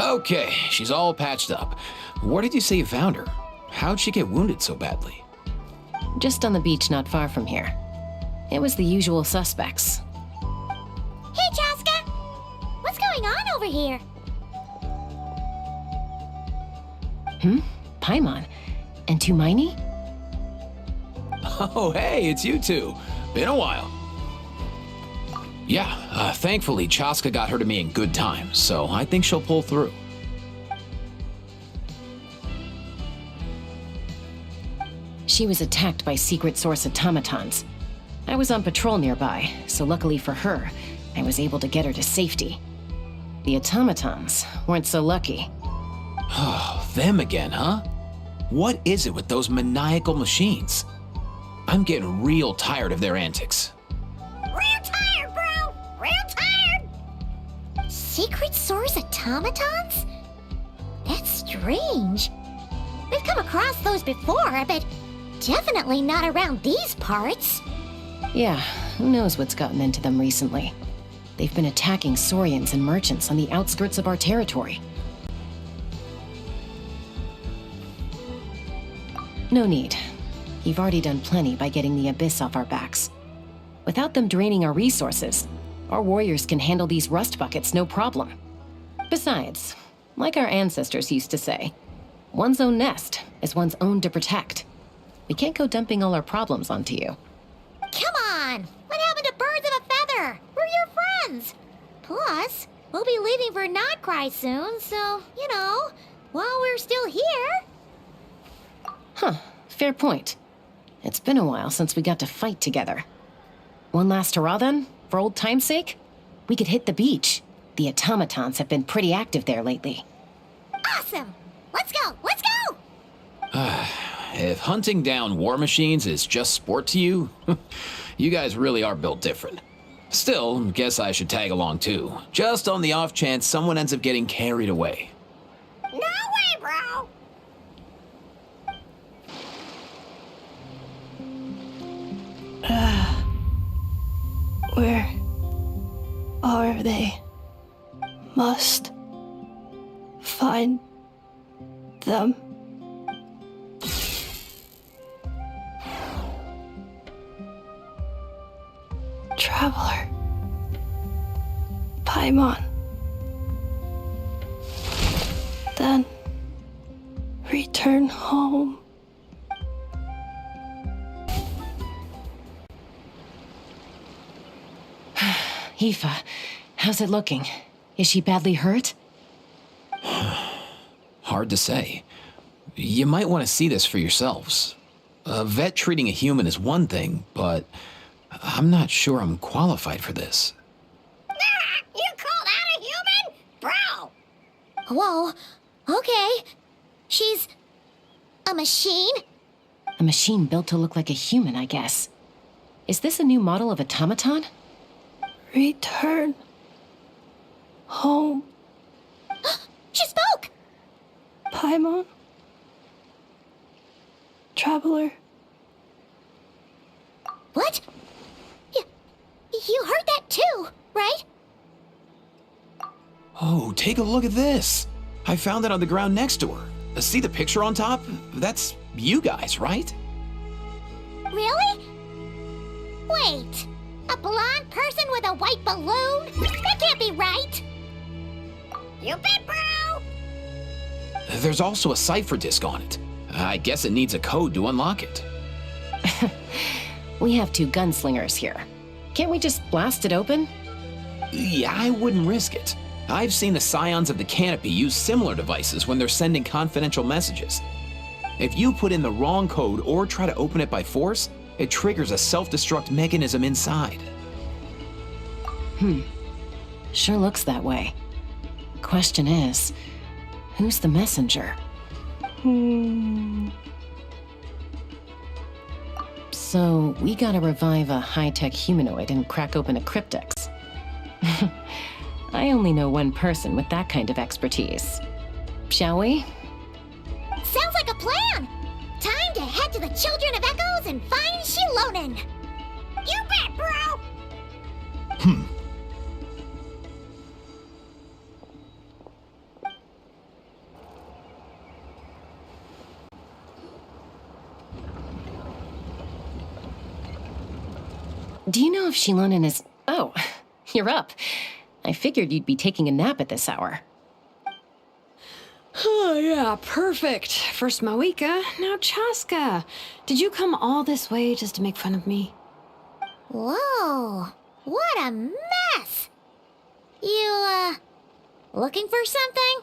Okay, she's all patched up. Where did you say you found her? How'd she get wounded so badly? Just on the beach not far from here. It was the usual suspects. Hey, Chaska! What's going on over here? Paimon. And Tumaini? Oh, hey, it's you two. Been a while. Yeah, thankfully Chaska got her to me in good time, so I think she'll pull through. She was attacked by secret source automatons. I was on patrol nearby, so luckily for her, I was able to get her to safety. The automatons weren't so lucky. Oh, them again, huh? What is it with those maniacal machines? I'm getting real tired of their antics. Real tired, bro! Real tired! Secret source automatons? That's strange. We've come across those before, but definitely not around these parts. Yeah, who knows what's gotten into them recently. They've been attacking Saurians and merchants on the outskirts of our territory. No need. You've already done plenty by getting the Abyss off our backs. Without them draining our resources, our warriors can handle these rust buckets no problem. Besides, like our ancestors used to say, one's own nest is one's own to protect. We can't go dumping all our problems onto you. Come on! What happened to birds of a feather? We're your friends! Plus, we'll be leaving for Notcry soon, so, while we're still here... Huh, fair point. It's been a while since we got to fight together. One last hurrah then, for old time's sake? We could hit the beach. The automatons have been pretty active there lately. Awesome! Let's go! Let's go! If hunting down war machines is just sport to you, you guys really are built different. Still, guess I should tag along too, just on the off chance someone ends up getting carried away. No way, bro! Where are they? Must find them. Traveler. Paimon. Then return home. Aoife, how's it looking? Is she badly hurt? Hard to say. You might want to see this for yourselves. A vet treating a human is one thing, but I'm not sure I'm qualified for this. You called out a human? Bro! Whoa, okay. She's... a machine? A machine built to look like a human, I guess. Is this a new model of automaton? Return home. She spoke! Paimon. Traveler. What? You heard that too, right? Oh, take a look at this. I found it on the ground next to her. See the picture on top? That's you guys, right? Really? Wait, a blonde person with a white balloon? That can't be right! You bet, bro! There's also a cipher disk on it. I guess it needs a code to unlock it. We have two gunslingers here. Can't we just blast it open? Yeah, I wouldn't risk it. I've seen the Scions of the Canopy use similar devices when they're sending confidential messages. If you put in the wrong code or try to open it by force, it triggers a self-destruct mechanism inside. Sure looks that way. Question is, who's the messenger? So, we gotta revive a high-tech humanoid and crack open a cryptex. I only know one person with that kind of expertise. Shall we? Sounds like a plan! Time to head to the Children of Echoes and find Shilonen! You bet, bro! Do you know if Shilonen is... Oh, you're up. I figured you'd be taking a nap at this hour. Oh, yeah, perfect. First Mawika, now Chaska. Did you come all this way just to make fun of me? Whoa, what a mess! You, looking for something?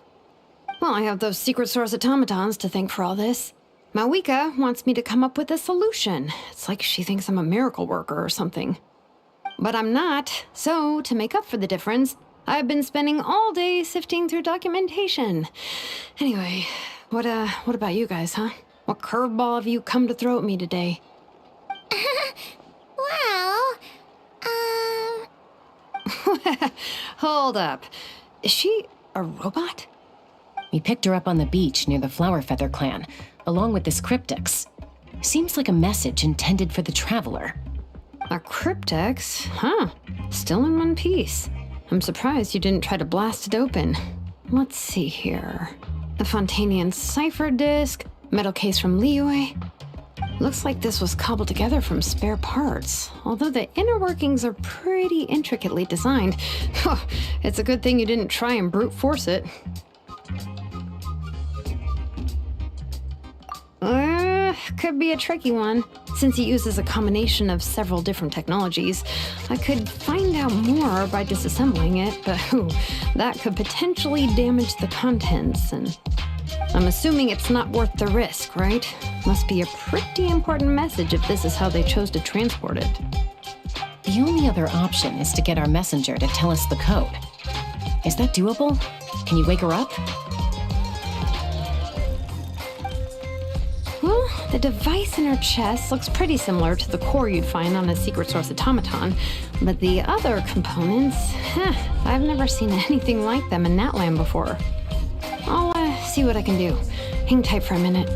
Well, I have those secret source automatons to thank for all this. Mawika wants me to come up with a solution. It's like she thinks I'm a miracle worker or something. But I'm not, so to make up for the difference, I've been spending all day sifting through documentation. Anyway, what about you guys, huh? What curveball have you come to throw at me today? Well, Hold up. Is she a robot? We picked her up on the beach near the Flower Feather clan, along with this cryptix. Seems like a message intended for the Traveler. A cryptex? Huh. Still in one piece. I'm surprised you didn't try to blast it open. Let's see here. A Fontanian cipher disk, metal case from Liyue. Looks like this was cobbled together from spare parts, although the inner workings are pretty intricately designed. It's a good thing you didn't try and brute force it. Could be a tricky one. Since it uses a combination of several different technologies, I could find out more by disassembling it, but that could potentially damage the contents, and I'm assuming it's not worth the risk, right? Must be a pretty important message if this is how they chose to transport it. The only other option is to get our messenger to tell us the code. Is that doable? Can you wake her up? Well, the device in her chest looks pretty similar to the core you'd find on a secret source automaton, but the other components, I've never seen anything like them in Natland before. I'll see what I can do. Hang tight for a minute.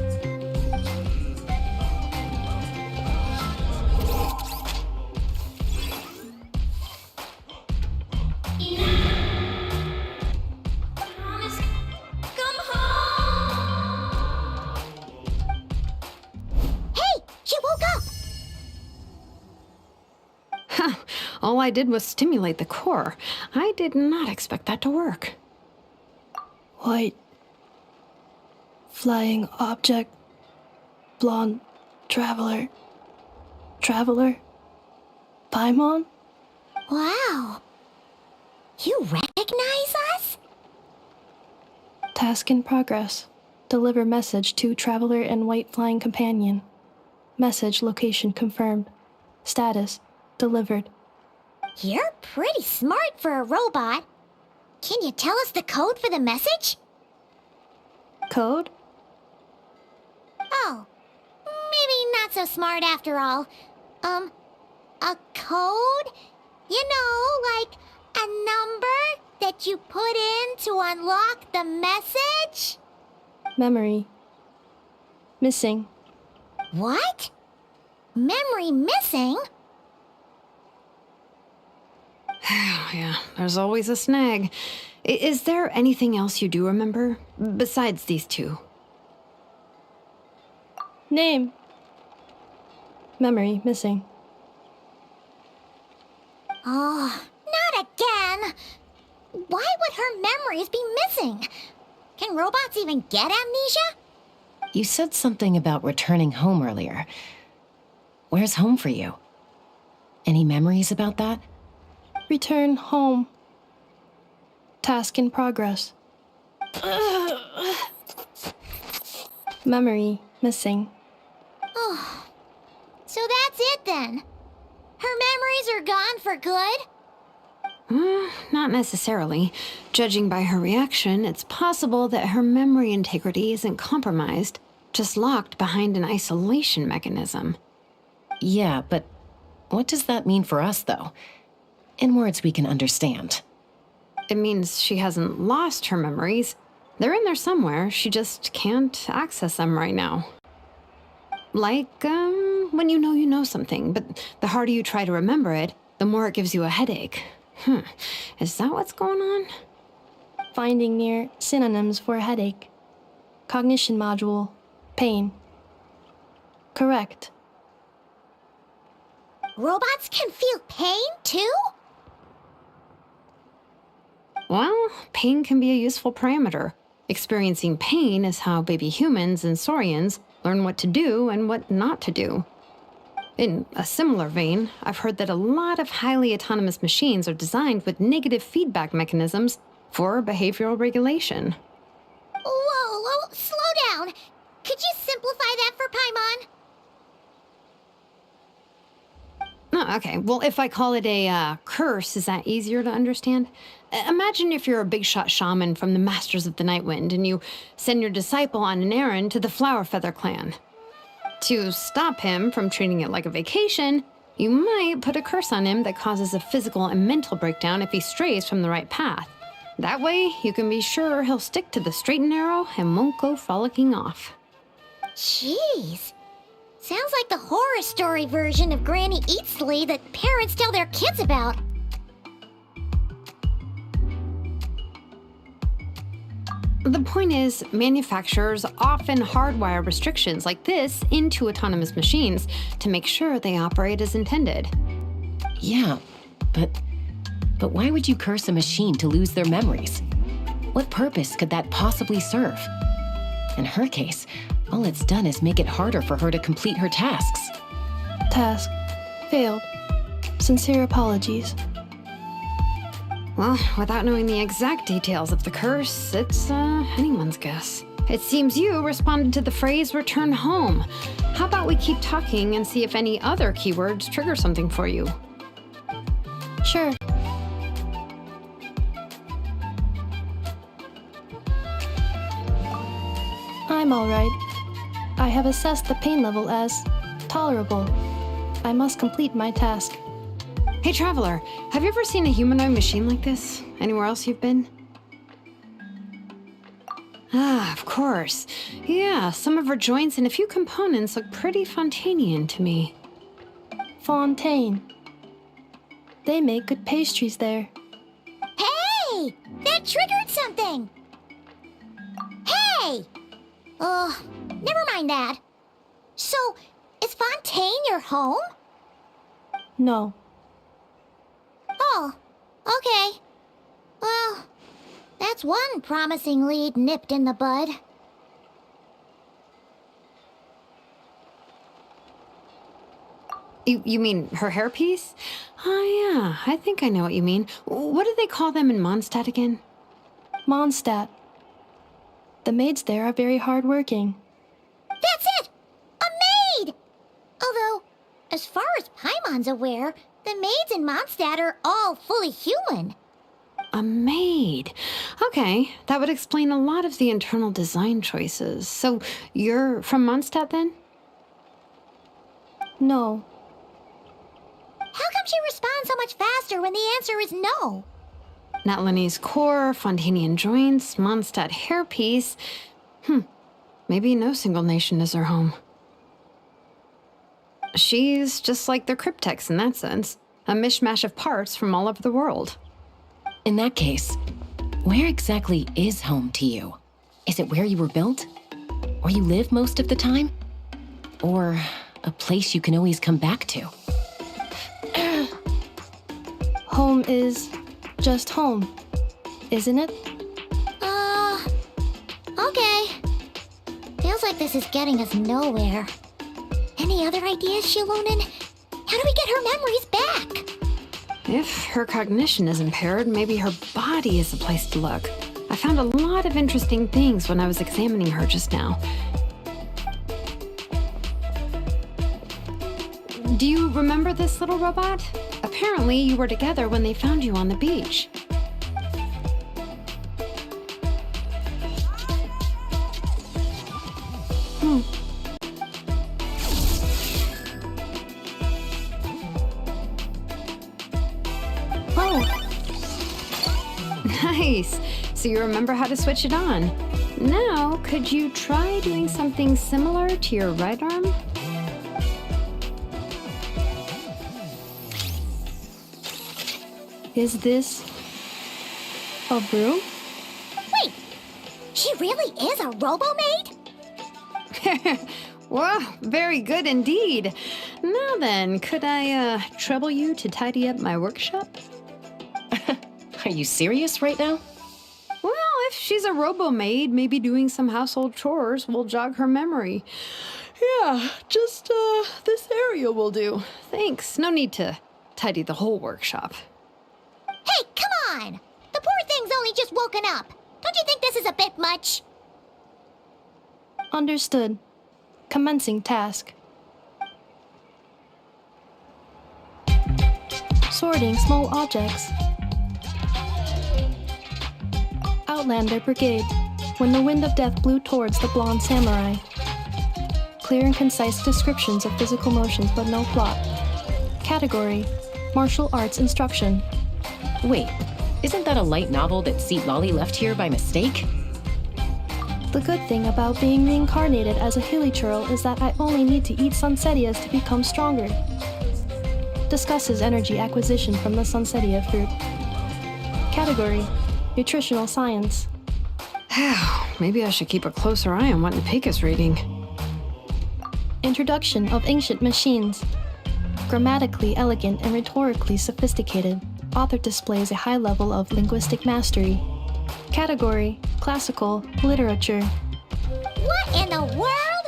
All I did was stimulate the core. I did not expect that to work. White. Flying object. Blonde. Traveler. Traveler. Paimon? Wow. You recognize us? Task in progress. Deliver message to Traveler and White Flying Companion. Message location confirmed. Status delivered. You're pretty smart for a robot. Can you tell us the code for the message? Code? Oh, maybe not so smart after all. A code? You know, like a number that you put in to unlock the message? Memory. Missing. What? Memory missing? Yeah, there's always a snag. Is there anything else you do remember? Besides these two? Name. Memory missing. Oh, not again! Why would her memories be missing? Can robots even get amnesia? You said something about returning home earlier. Where's home for you? Any memories about that? Return home. Task in progress. Memory missing. Oh, so that's it then. Her memories are gone for good? Not necessarily. Judging by her reaction, it's possible that her memory integrity isn't compromised, just locked behind an isolation mechanism. Yeah, but what does that mean for us, though? In words we can understand. It means she hasn't lost her memories. They're in there somewhere, she just can't access them right now. Like, when you know something, but the harder you try to remember it, the more it gives you a headache. Is that what's going on? Finding near synonyms for headache. Cognition module. Pain. Correct. robots can feel pain, too? Well, pain can be a useful parameter. Experiencing pain is how baby humans and saurians learn what to do and what not to do. In a similar vein, I've heard that a lot of highly autonomous machines are designed with negative feedback mechanisms for behavioral regulation. Whoa, slow down. Could you simplify that for Paimon? Oh, okay. Well, if I call it a curse, is that easier to understand? Imagine if you're a big shot shaman from the Masters of the Night Wind and you send your disciple on an errand to the Flower Feather clan. To stop him from treating it like a vacation, you might put a curse on him that causes a physical and mental breakdown if he strays from the right path. That way, you can be sure he'll stick to the straight and narrow and won't go frolicking off. Jeez. Sounds like the horror story version of Granny Eatsley that parents tell their kids about. The point is, manufacturers often hardwire restrictions like this into autonomous machines to make sure they operate as intended. Yeah, but why would you curse a machine to lose their memories? What purpose could that possibly serve? In her case, all it's done is make it harder for her to complete her tasks. Task. Failed. Sincere apologies. Well, without knowing the exact details of the curse, it's anyone's guess. It seems you responded to the phrase return home. How about we keep talking and see if any other keywords trigger something for you? Sure. I'm alright. I have assessed the pain level as tolerable. I must complete my task. Hey, Traveler, have you ever seen a humanoid machine like this? Anywhere else you've been? Ah, of course. Yeah, some of her joints and a few components look pretty Fontanian to me. Fontaine. They make good pastries there. Hey! That triggered something! Hey! Never mind that. So, is Fontaine your home? No. Oh, okay. Well, that's one promising lead nipped in the bud. You mean her hairpiece? Oh, yeah, I think I know what you mean. What do they call them in Mondstadt again? Mondstadt. The maids there are very hardworking. That's it! A maid! Although, as far as Paimon's aware, the maids in Mondstadt are all fully human. A maid. Okay, that would explain a lot of the internal design choices. So, you're from Mondstadt then? No. How come she responds so much faster when the answer is no? Natlanese core, Fontanian joints, Mondstadt hairpiece. Maybe no single nation is her home. She's just like the Cryptex in that sense. A mishmash of parts from all over the world. In that case, where exactly is home to you? Is it where you were built? Where you live most of the time? Or a place you can always come back to? Home is just home, isn't it? Okay. Feels like this is getting us nowhere. Any other ideas, Shilonen? How do we get her memories back? If her cognition is impaired, maybe her body is the place to look. I found a lot of interesting things when I was examining her just now. Do you remember this little robot? Apparently, you were together when they found you on the beach. Oh, Nice. So you remember how to switch it on. Now, could you try doing something similar to your right arm? is this a broom? Wait, she really is a robo-maid? Well, very good indeed. Now then, could I trouble you to tidy up my workshop? Are you serious right now? Well, if she's a robo-maid, maybe doing some household chores will jog her memory. Yeah, just this area will do. Thanks. No need to tidy the whole workshop. Hey, come on! The poor thing's only just woken up. Don't you think this is a bit much? Understood. Commencing task. Sorting small objects. Outlander Brigade. When the wind of death blew towards the blonde samurai. Clear and concise descriptions of physical motions but no plot. Category: Martial arts instruction. Wait, isn't that a light novel that Seat Lolly left here by mistake? The good thing about being reincarnated as a hilly churl is that I only need to eat sunsettias to become stronger. Discusses energy acquisition from the sunsettia fruit. Category: Nutritional science. Maybe I should keep a closer eye on what Nepeka's reading. Introduction of ancient machines. Grammatically elegant and rhetorically sophisticated, author displays a high level of linguistic mastery. Category: Classical literature. What in the world?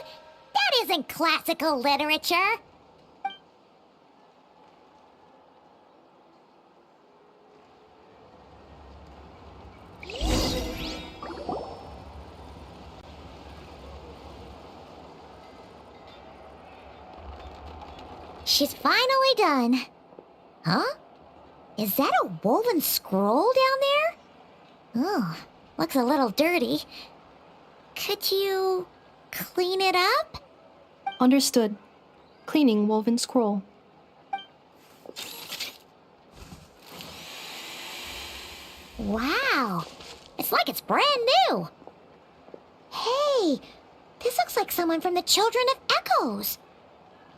That isn't classical literature. She's finally done. Huh? Is that a woven scroll down there? Oh, looks a little dirty. Could you clean it up? Understood. Cleaning woven scroll. Wow, it's like it's brand new. Hey, this looks like someone from the Children of Echoes.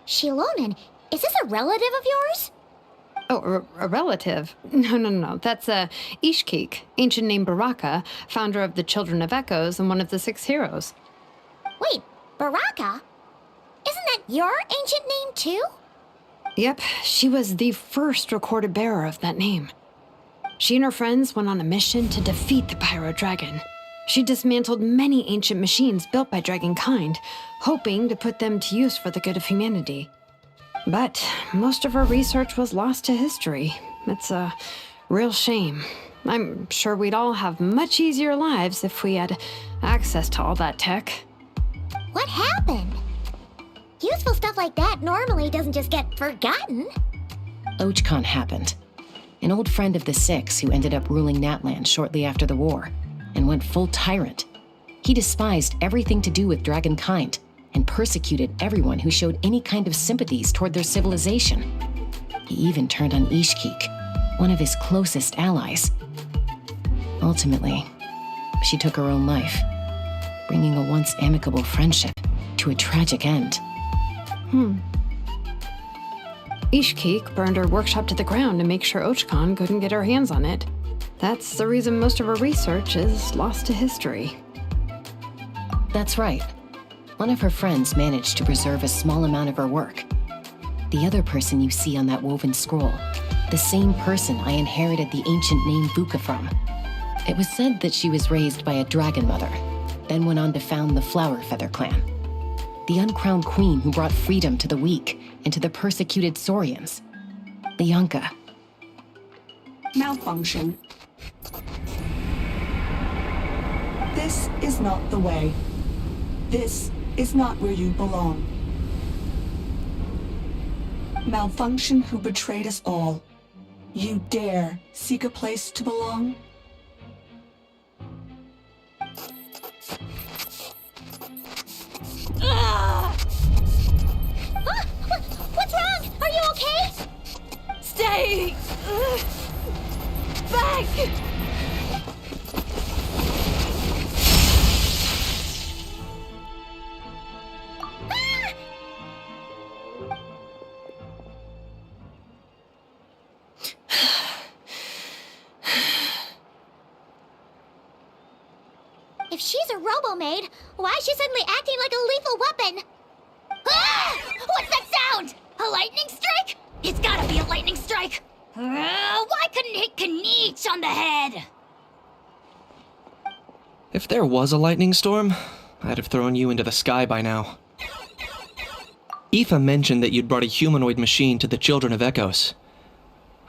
Shilonen, is this a relative of yours? Oh, a relative? No. That's Ishkik, ancient name Baraka, founder of the Children of Echoes and one of the 6 heroes. Wait, Baraka? Isn't that your ancient name too? Yep, she was the first recorded bearer of that name. She and her friends went on a mission to defeat the Pyro Dragon. She dismantled many ancient machines built by Dragonkind, hoping to put them to use for the good of humanity. But most of her research was lost to history. It's a real shame. I'm sure we'd all have much easier lives if we had access to all that tech. What happened? Useful stuff like that normally doesn't just get forgotten. Ochcon happened. An old friend of the 6 who ended up ruling Natlan shortly after the war, and went full tyrant. He despised everything to do with Dragonkind, and persecuted everyone who showed any kind of sympathies toward their civilization. He even turned on Ishkik, one of his closest allies. Ultimately, she took her own life, bringing a once amicable friendship to a tragic end. Ishkik burned her workshop to the ground to make sure Ochcon couldn't get her hands on it. That's the reason most of her research is lost to history. That's right. One of her friends managed to preserve a small amount of her work. The other person you see on that woven scroll, the same person I inherited the ancient name Vuka from. It was said that she was raised by a dragon mother, then went on to found the Flower Feather clan. The uncrowned queen who brought freedom to the weak and to the persecuted Saurians. Bianca. Malfunction. This is not the way. This is not where you belong. Malfunction who betrayed us all. You dare seek a place to belong? What's wrong? Are you okay? Stay back! If she's a robo-maid, why is she suddenly acting like a lethal weapon? What's that sound? A lightning strike? It's gotta be a lightning strike. Why couldn't it hit Kniech on the head? If there was a lightning storm, I'd have thrown you into the sky by now. Aoife mentioned that you'd brought a humanoid machine to the Children of Echoes.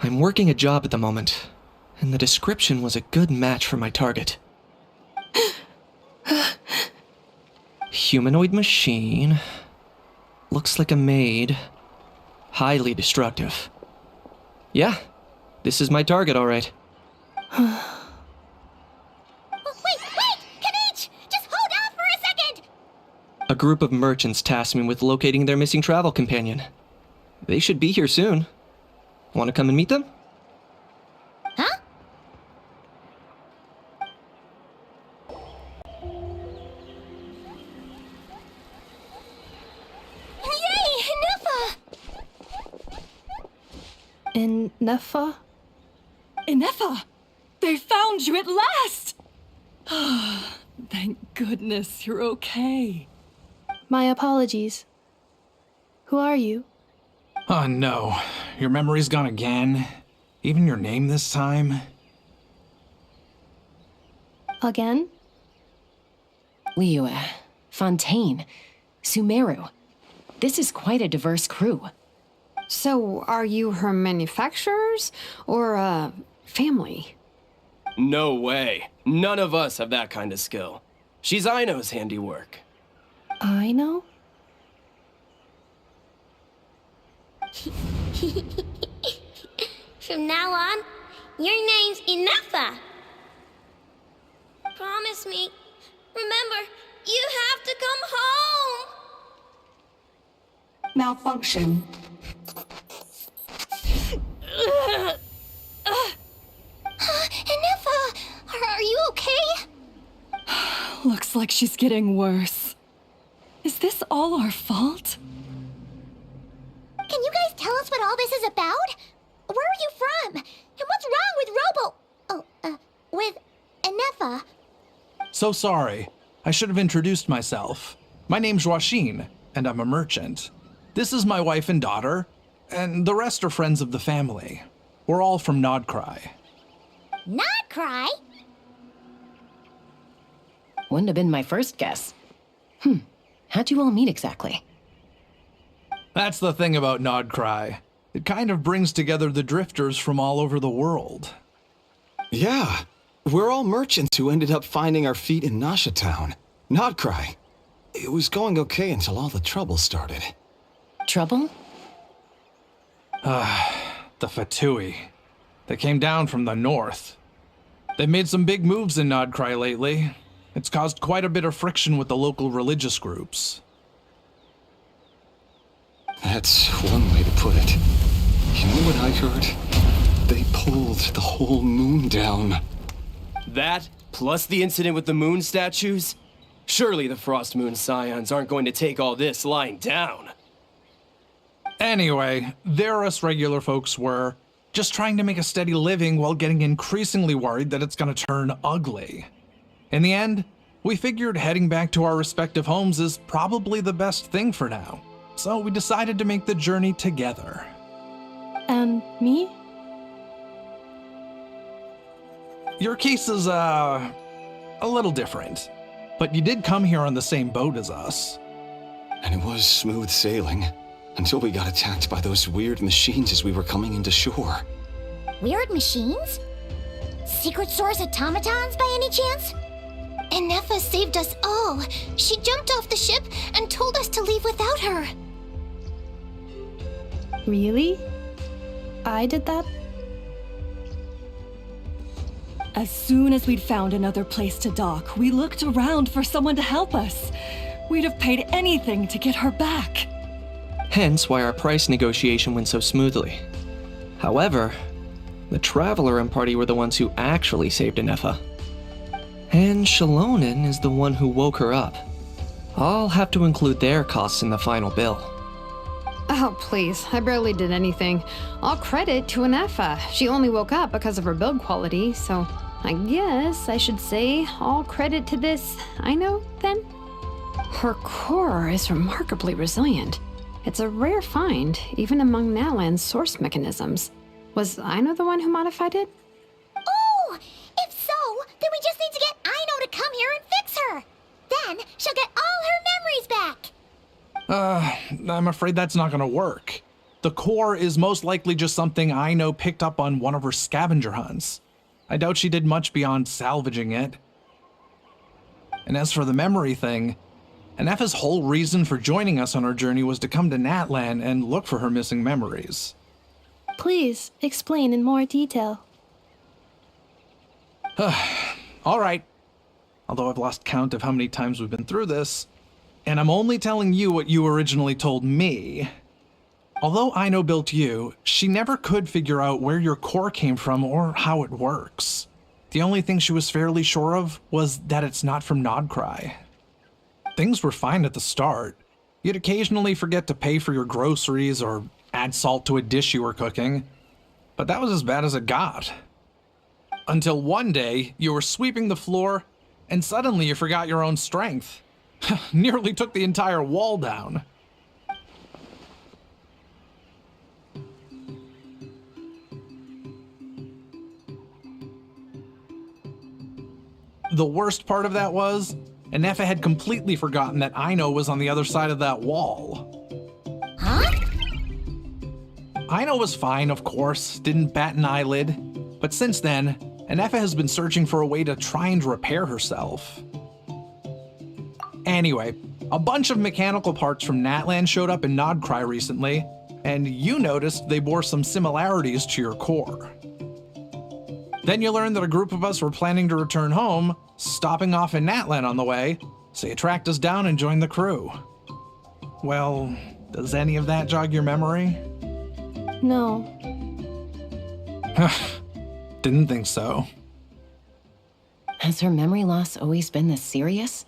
I'm working a job at the moment, and the description was a good match for my target. Humanoid machine. Looks like a maid. Highly destructive. Yeah, this is my target, all right. Wait! Kniech! Just hold on for a second! A group of merchants tasked me with locating their missing travel companion. They should be here soon. Want to come and meet them? Huh? Yay! Neffa! In Neffa? Ineffa! They found you at last! Thank goodness you're okay. My apologies. Who are you? Oh no, your memory's gone again? Even your name this time? Again? Liyue, Fontaine, Sumeru. This is quite a diverse crew. So, are you her manufacturers or family? No way. None of us have that kind of skill. She's Aino's handiwork. I know? From now on, your name's Ineffa. Promise me. Remember, you have to come home. Malfunction. Ineffa, are you okay? Looks like she's getting worse. Is this all our fault? Can you guys tell us what all this is about? Where are you from? And what's wrong with with Ineffa? So sorry. I should have introduced myself. My name's Joachine, and I'm a merchant. This is my wife and daughter, and the rest are friends of the family. We're all from Nodcry. Not cry? Wouldn't have been my first guess. How'd you all meet exactly? That's the thing about Nodcry. It kind of brings together the drifters from all over the world. Yeah, we're all merchants who ended up finding our feet in Nasha Town. Nodcry. It was going okay until all the trouble started. Trouble? The Fatui. They came down from the north. They've made some big moves in Nodcry lately. It's caused quite a bit of friction with the local religious groups. That's one way to put it. You know what I heard? They pulled the whole moon down. That, plus the incident with the moon statues? Surely the Frost Moon Scions aren't going to take all this lying down. Anyway, there us regular folks were just trying to make a steady living while getting increasingly worried that it's gonna turn ugly. In the end, we figured heading back to our respective homes is probably the best thing for now. So we decided to make the journey together. And me? Your case is, a little different. But you did come here on the same boat as us. And it was smooth sailing, until we got attacked by those weird machines as we were coming into shore. Weird machines? Secret Source automatons by any chance? Ineffa saved us all. She jumped off the ship and told us to leave without her. Really? I did that? As soon as we'd found another place to dock, we looked around for someone to help us. We'd have paid anything to get her back. Hence why our price negotiation went so smoothly. However, the Traveler and party were the ones who actually saved Ineffa. And Shalonen is the one who woke her up. I'll have to include their costs in the final bill. Oh, please. I barely did anything. All credit to Ineffa. She only woke up because of her build quality, so I guess I should say all credit to this Aino, then? Her core is remarkably resilient. It's a rare find, even among Natlan's source mechanisms. Was Aino the one who modified it? Oh! If so, then we just need to get Aino to come here and fix her. Then she'll get all her memories back. I'm afraid that's not gonna work. The core is most likely just something Aino picked up on one of her scavenger hunts. I doubt she did much beyond salvaging it. And as for the memory thing, Anefa's whole reason for joining us on our journey was to come to Natlan and look for her missing memories. Please explain in more detail. All right. Although I've lost count of how many times we've been through this, and I'm only telling you what you originally told me. Although Aino built you, she never could figure out where your core came from or how it works. The only thing she was fairly sure of was that it's not from Nodcry. Things were fine at the start. You'd occasionally forget to pay for your groceries or add salt to a dish you were cooking, but that was as bad as it got. Until one day, you were sweeping the floor, and suddenly you forgot your own strength. Nearly took the entire wall down. The worst part of that was, Anefa had completely forgotten that Aino was on the other side of that wall. Huh? Aino was fine, of course, didn't bat an eyelid, but since then, Anefa has been searching for a way to try and repair herself. Anyway, a bunch of mechanical parts from Natlan showed up in Nodcry recently, and you noticed they bore some similarities to your core. Then you learned that a group of us were planning to return home, stopping off in Natlan on the way, so you tracked us down and joined the crew. Well, does any of that jog your memory? No. Didn't think so. Has her memory loss always been this serious?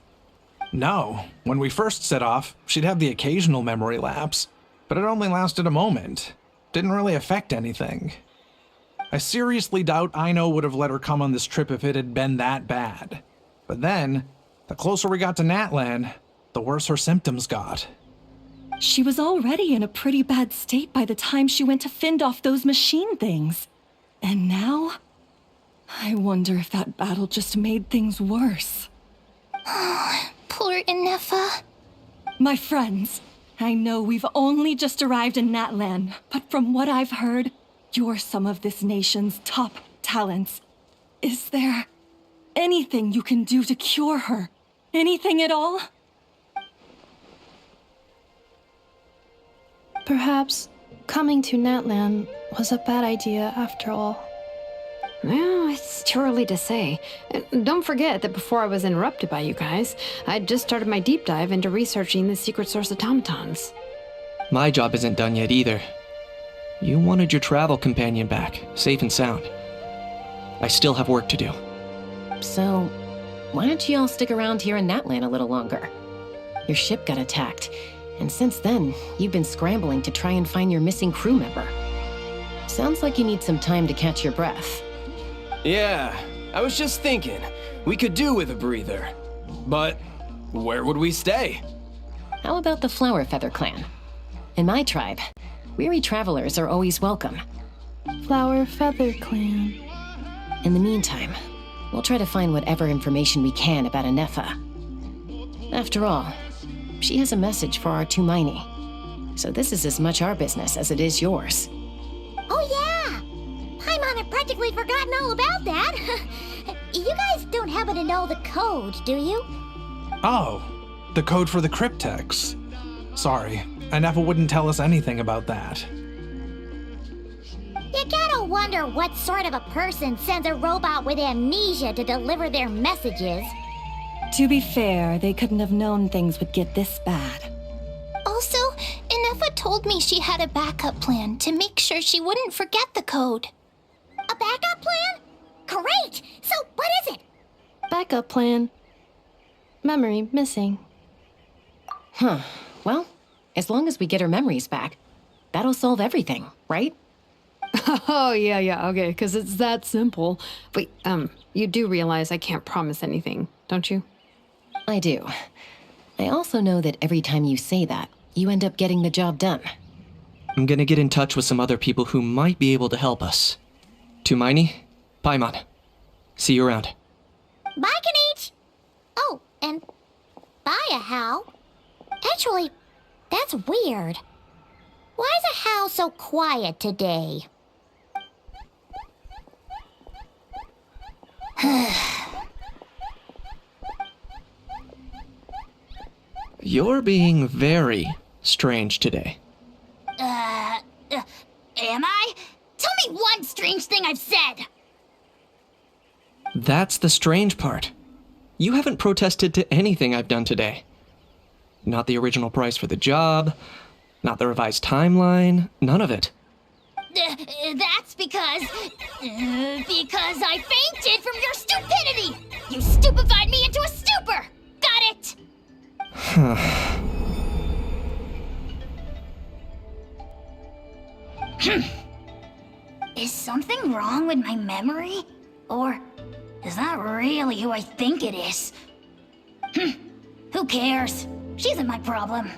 No. When we first set off, she'd have the occasional memory lapse, but it only lasted a moment. Didn't really affect anything. I seriously doubt Aino would have let her come on this trip if it had been that bad. But then, the closer we got to Natlan, the worse her symptoms got. She was already in a pretty bad state by the time she went to fend off those machine things. And now? I wonder if that battle just made things worse. Poor Anefa. My friends, I know we've only just arrived in Natlan, but from what I've heard, you're some of this nation's top talents. Is there anything you can do to cure her? Anything at all? Perhaps coming to Natlan was a bad idea after all. Well, it's too early to say. And don't forget that before I was interrupted by you guys, I'd just started my deep dive into researching the secret source automatons. My job isn't done yet either. You wanted your travel companion back, safe and sound. I still have work to do. So, why don't you all stick around here in Natlan a little longer? Your ship got attacked, and since then, you've been scrambling to try and find your missing crew member. Sounds like you need some time to catch your breath. Yeah, I was just thinking, we could do with a breather. But where would we stay? How about the Flower Feather Clan? In my tribe, weary travelers are always welcome. Flower Feather Clan. In the meantime, we'll try to find whatever information we can about Anefa. After all, she has a message for our Tumaini. So this is as much our business as it is yours. Oh yeah! Paimon had practically forgotten all about that. You guys don't happen to know the code, do you? Oh, the code for the cryptex. Sorry, Anefa wouldn't tell us anything about that. You gotta wonder what sort of a person sends a robot with amnesia to deliver their messages. To be fair, they couldn't have known things would get this bad. Also, Anefa told me she had a backup plan to make sure she wouldn't forget the code. A backup plan? Great! So what is it? Backup plan. Memory missing. Huh. Well, as long as we get her memories back, that'll solve everything, right? Oh, yeah, okay, because it's that simple. Wait, you do realize I can't promise anything, don't you? I do. I also know that every time you say that, you end up getting the job done. I'm gonna get in touch with some other people who might be able to help us. Tumaini, Paimon. See you around. Bye, Kanich! Oh, and bye, Hal. Actually, that's weird. Why is a Hal so quiet today? You're being very strange today. Am I? Tell me one strange thing I've said! That's the strange part. You haven't protested to anything I've done today. Not the original price for the job, not the revised timeline, none of it. That's because I fainted from your stupidity! You stupefied me into a stupor! Got it? Is something wrong with my memory? Or is that really who I think it is? Who cares? She isn't my problem.